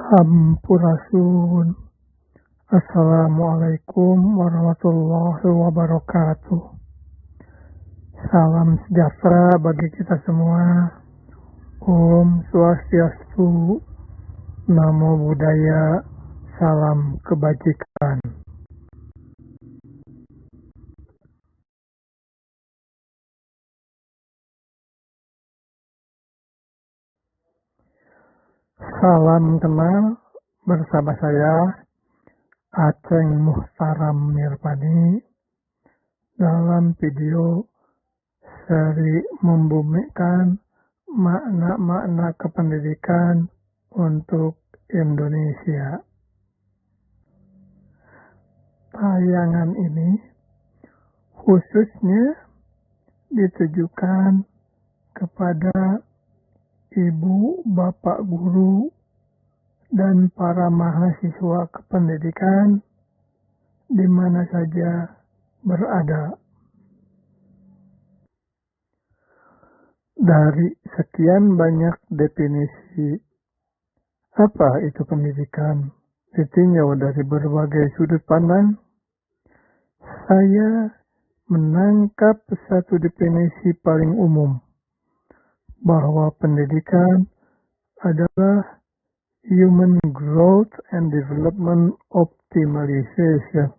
Sampurasun. Assalamualaikum warahmatullahi wabarakatuh. Salam sejahtera bagi kita semua. Om Swastiastu, Namo Buddhaya, salam kebajikan. Salam kenal bersama saya Aceng Muhtaram Mirpani dalam video seri membumikan makna-makna kependidikan untuk Indonesia. Tayangan ini khususnya ditujukan kepada ibu, bapak guru, dan para mahasiswa kependidikan di mana saja berada. Dari sekian banyak definisi apa itu pendidikan ditinjau dari berbagai sudut pandang, saya menangkap satu definisi paling umum bahwa pendidikan adalah human growth and development optimization.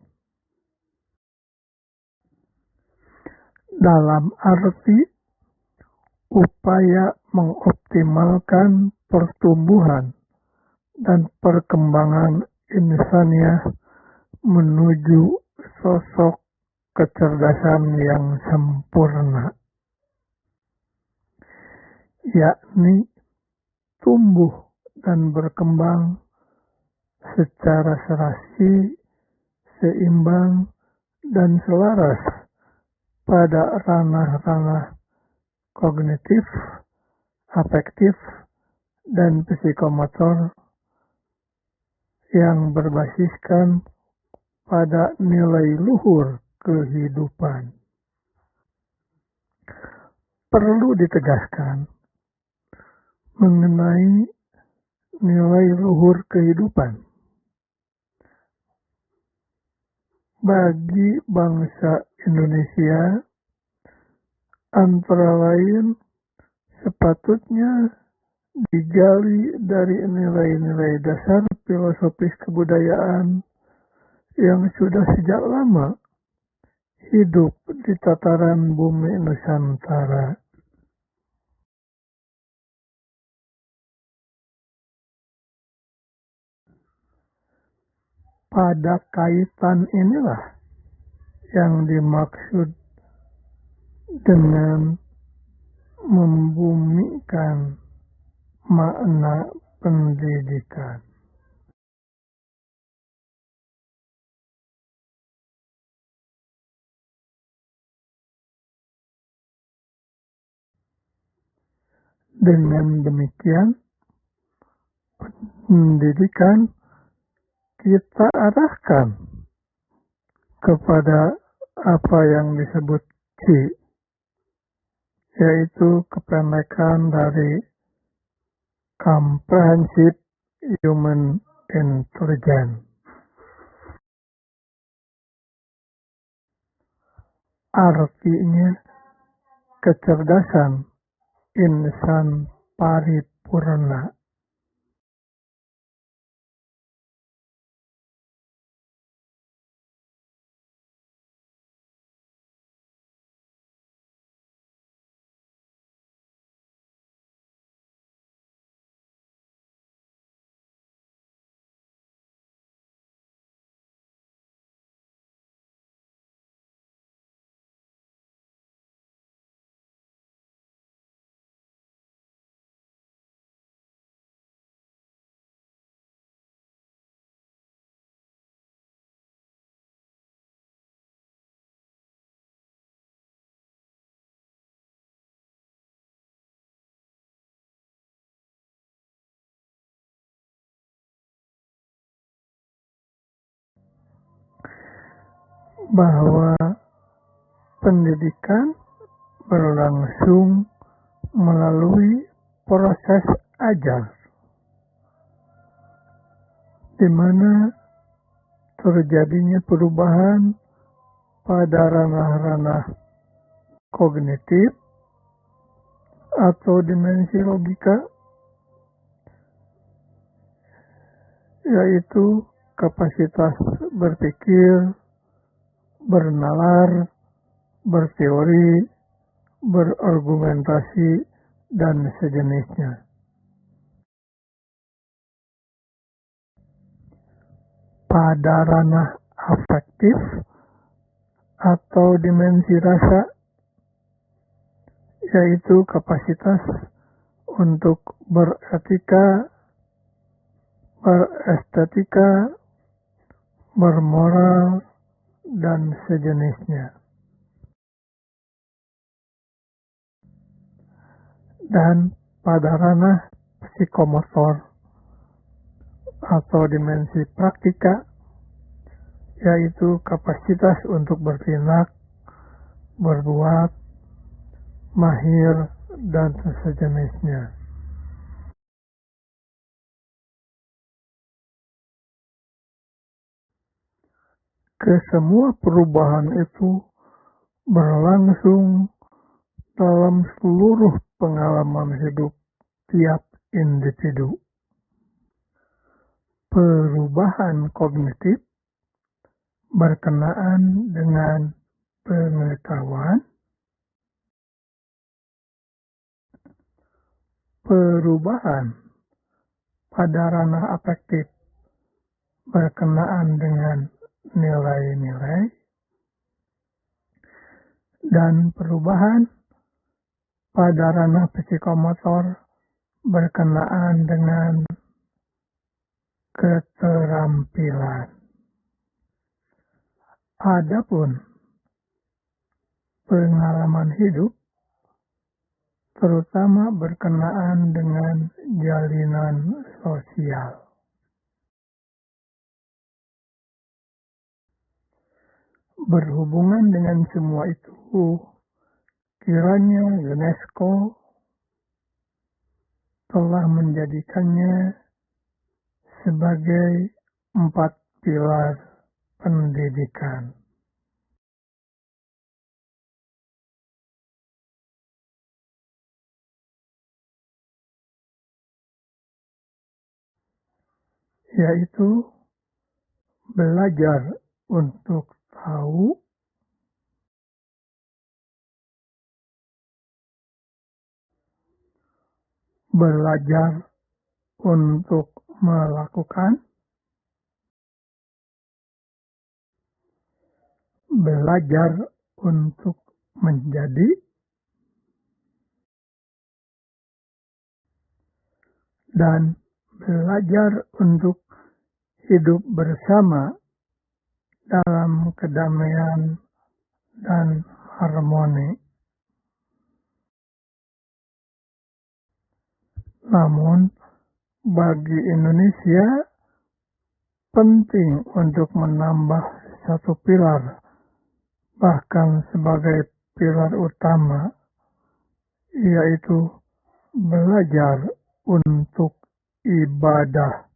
Dalam arti upaya mengoptimalkan pertumbuhan dan perkembangan insaniah menuju sosok kecerdasan yang sempurna, yakni tumbuh dan berkembang secara serasi, seimbang, dan selaras pada ranah-ranah kognitif, afektif, dan psikomotor yang berbasiskan pada nilai luhur kehidupan. Perlu ditegaskan mengenai nilai luhur kehidupan. Bagi bangsa Indonesia, antara lain sepatutnya digali dari nilai-nilai dasar filosofis kebudayaan yang sudah sejak lama hidup di tataran bumi Nusantara. Pada kaitan inilah yang dimaksud dengan membumikan makna pendidikan. Dengan demikian, pendidikan kita arahkan kepada apa yang disebut C, yaitu kependekan dari Comprehensive Human Intelligence. Artinya kecerdasan insan paripurna. Bahwa pendidikan berlangsung melalui proses ajar di mana terjadinya perubahan pada ranah-ranah kognitif atau dimensi logika, yaitu kapasitas berpikir, bernalar, berteori, berargumentasi, dan sejenisnya. Pada ranah afektif atau dimensi rasa, yaitu kapasitas untuk beretika, berestetika, bermoral, dan sejenisnya. Dan pada ranah psikomotor atau dimensi praktika, yaitu kapasitas untuk bertindak, berbuat, mahir, dan sejenisnya. Kesemua perubahan itu berlangsung dalam seluruh pengalaman hidup tiap individu. Perubahan kognitif berkenaan dengan pengetahuan, perubahan pada ranah afektif berkenaan dengan nilai-nilai, dan perubahan pada ranah psikomotor berkenaan dengan keterampilan. Adapun pengalaman hidup terutama berkenaan dengan jalinan sosial. Berhubungan dengan semua itu, kiranya UNESCO telah menjadikannya sebagai 4 pilar pendidikan. Yaitu belajar untuk tahu, belajar untuk melakukan, belajar untuk menjadi, dan belajar untuk hidup bersama dalam kedamaian dan harmoni. Namun, bagi Indonesia penting untuk menambah satu pilar, bahkan sebagai pilar utama, yaitu belajar untuk ibadah.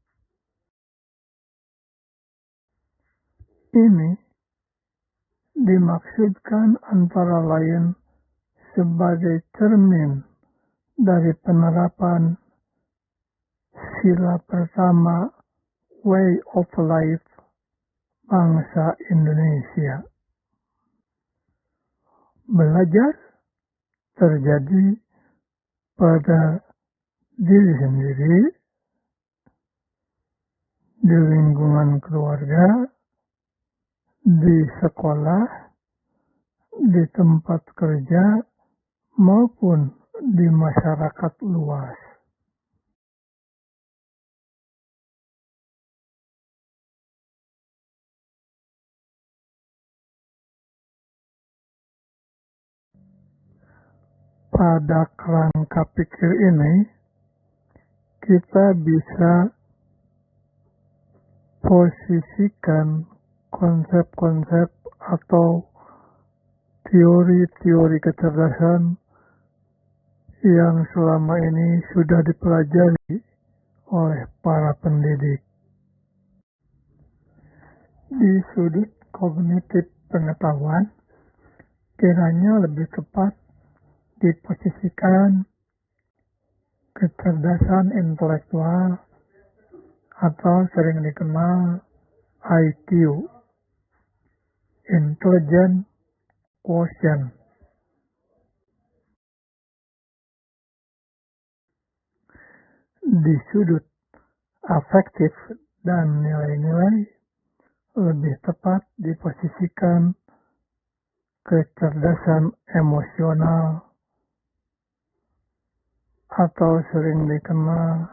Ini dimaksudkan antara lain sebagai cermin dari penerapan sila pertama way of life bangsa Indonesia. Belajar terjadi pada diri sendiri, di lingkungan keluarga, di sekolah, di tempat kerja, maupun di masyarakat luas. Pada kerangka pikir ini, kita bisa posisikan konsep-konsep atau teori-teori kecerdasan yang selama ini sudah dipelajari oleh para pendidik. Di sudut kognitif pengetahuan, kiranya lebih tepat diposisikan kecerdasan intelektual atau sering dikenal IQ, Intelligent Quotient. Di sudut afektif dan nilai-nilai, lebih tepat diposisikan kecerdasan emosional atau sering dikenal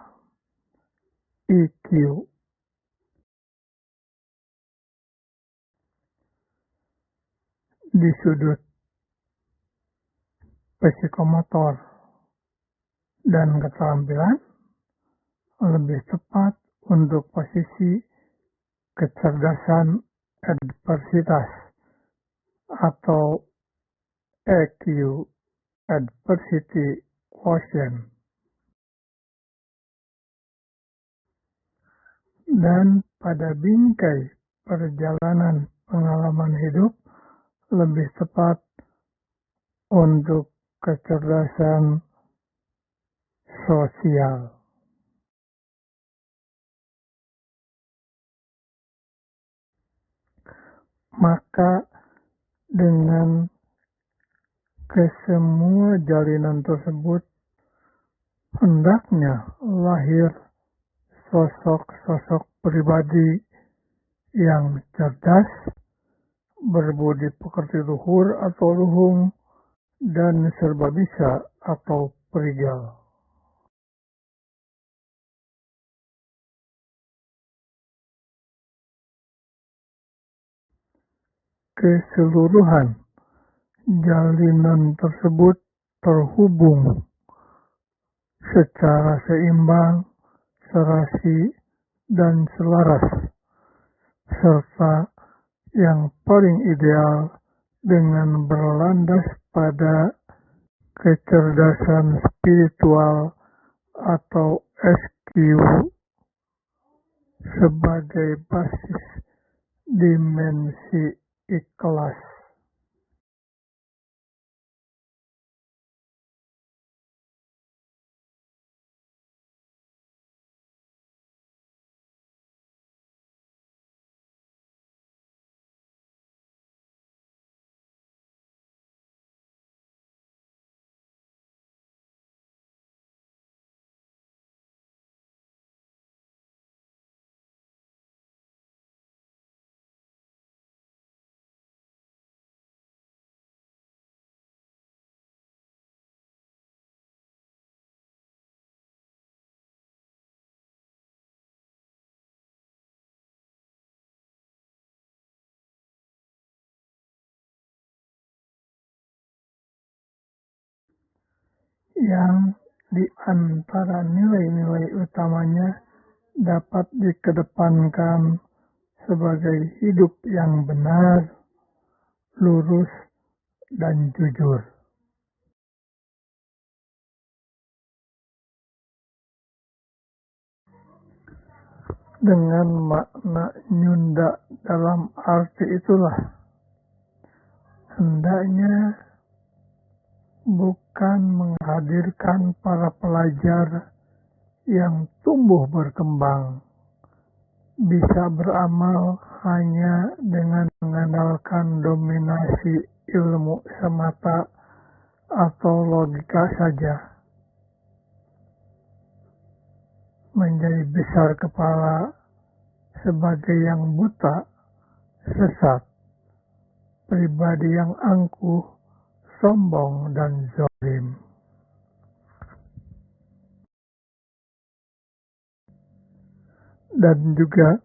EQ. Di sudut psikomotor dan keterampilan, lebih tepat untuk posisi kecerdasan adversitas atau EQ, Adversity Quotient. Dan pada bingkai perjalanan pengalaman hidup, lebih tepat untuk kecerdasan sosial. Maka dengan kesemua jalinan tersebut, hendaknya lahir sosok-sosok pribadi yang cerdas, berbudi pekerti luhur atau luhung, dan serba bisa atau perigal. Keseluruhan jalinan tersebut terhubung secara seimbang, serasi, dan selaras, serta yang paling ideal dengan berlandas pada kecerdasan spiritual atau SQ sebagai basis dimensi ikhlas. Yang di antara nilai-nilai utamanya dapat dikedepankan sebagai hidup yang benar, lurus, dan jujur. Dengan makna nyunda dalam arti itulah, hendaknya bukan menghadirkan para pelajar yang tumbuh berkembang, bisa beramal hanya dengan mengandalkan dominasi ilmu semata atau logika saja, menjadi besar kepala sebagai yang buta, sesat, pribadi yang angkuh, sombong, dan zalim. Dan juga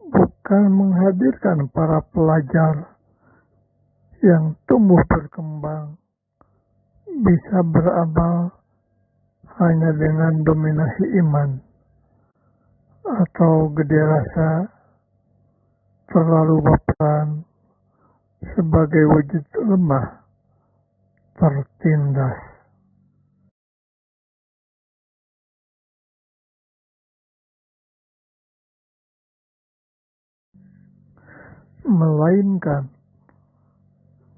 bukan menghadirkan para pelajar yang tumbuh berkembang, bisa beramal hanya dengan dominasi iman atau gede rasa, terlalu baperan, sebagai wujud lemah, tertindas. melainkan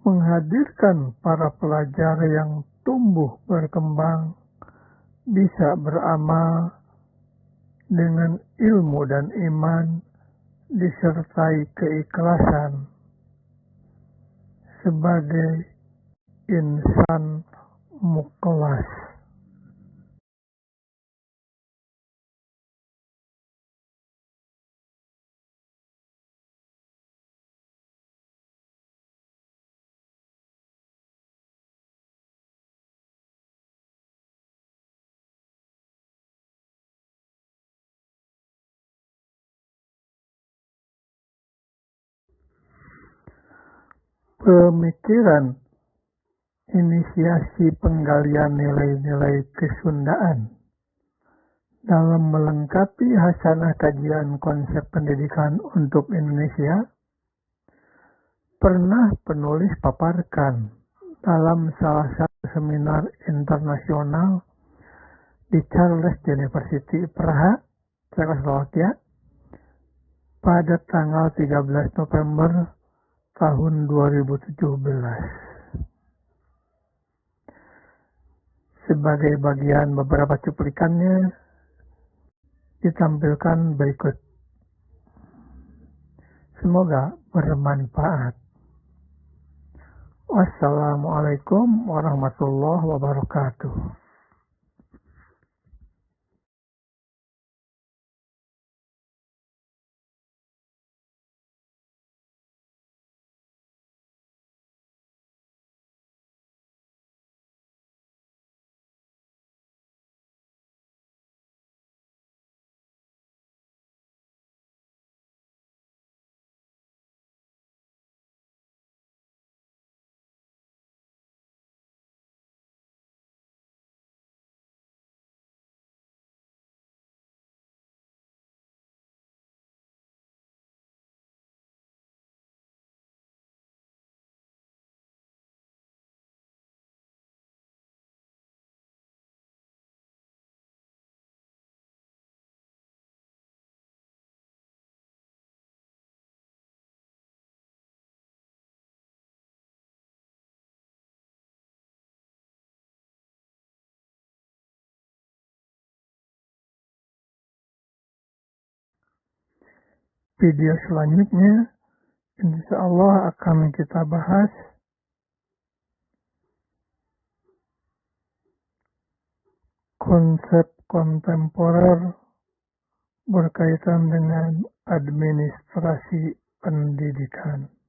menghadirkan para pelajar yang tumbuh berkembang, bisa beramal dengan ilmu dan iman, disertai keikhlasan sebagai insan mukhlas. Pemikiran inisiasi penggalian nilai-nilai kesundaan dalam melengkapi hasanah kajian konsep pendidikan untuk Indonesia pernah penulis paparkan dalam salah satu seminar internasional di Charles University Praha, Cekoslovakia pada tanggal 13 November tahun 2017. Sebagai bagian beberapa cuplikannya ditampilkan berikut. Semoga bermanfaat. Wassalamualaikum warahmatullahi wabarakatuh. Video selanjutnya insya Allah akan kita bahas konsep kontemporer berkaitan dengan administrasi pendidikan.